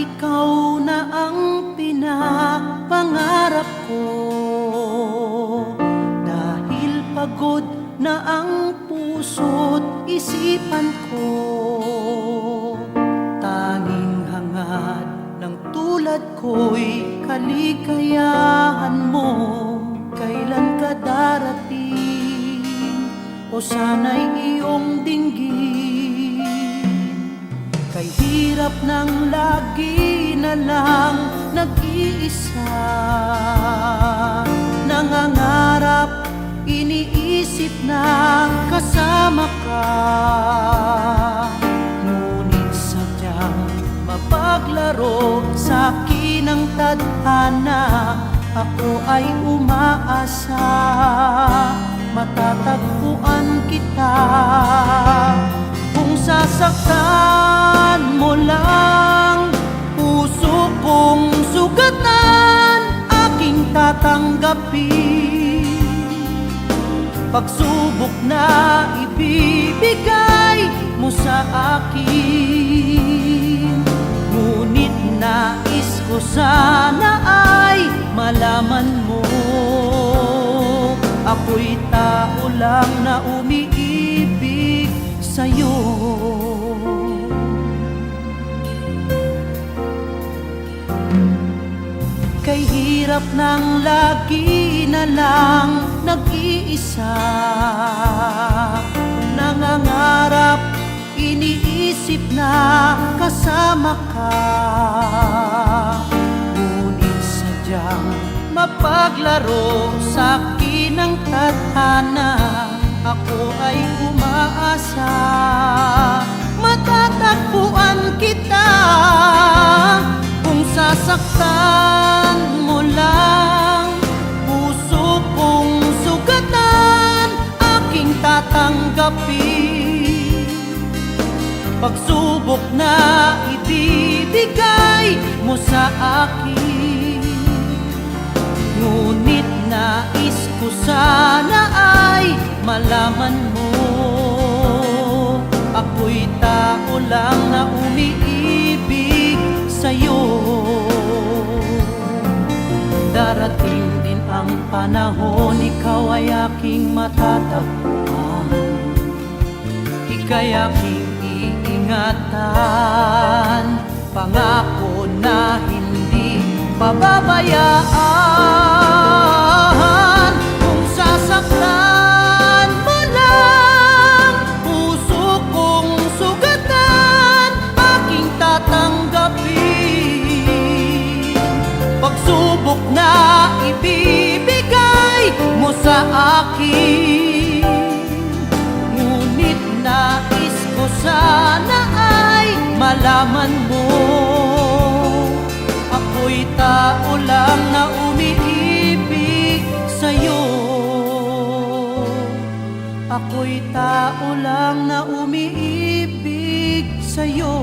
ikaw na ang pinapangarap ko. Dahil pagod na ang puso't isipan ko, tanging hangad ng tulad ko'y kaligayahan mo. Kailan ka darating o sana'y iyong dinggin? Kay hirap ng lagi na lang nag-iisa, nangangarap, iniisip na kasama ka. Ngunit sadyang mapaglaro sa'kin ang tadhana. Ako ay umaasa, matatagpuan kita. Kung sasaktan mo lang puso kong sugatan, aking tatanggapin. Pagsubok na ibibigay mo sa akin. Ngunit nais ko sana ay malaman mo, ako'y tao lang na umiibig sa'yo. Kay hirap ng lagi na lang nag-iisa, nangangarap, iniisip na kasama ka. Ngunit sadyang mapaglaro sa'kin ang tadhana. Ako ay umaasa, matatagpuan kita. Kung sasaktan mo lang puso kong sugatan, aking tatanggapin. Pagsubok na ibibigay mo sa akin. Ngunit nais ko sana ay malaman mo, ako'y tao lang na umiibig sa'yo. Darating din ang panahon, ikaw ay aking matatagpuan. Ika'y aking iingatan, pangako na hindi pababayaan. Kung sasaktan mo lang puso kong sugatan, aking tatanggapin. Pagsubok na ibibigay mo sa akin. Ngunit nais ko sana ay malaman mo, ako'y tao lang na umiibig sa'yo. Ako'y tao lang na umiibig sa'yo.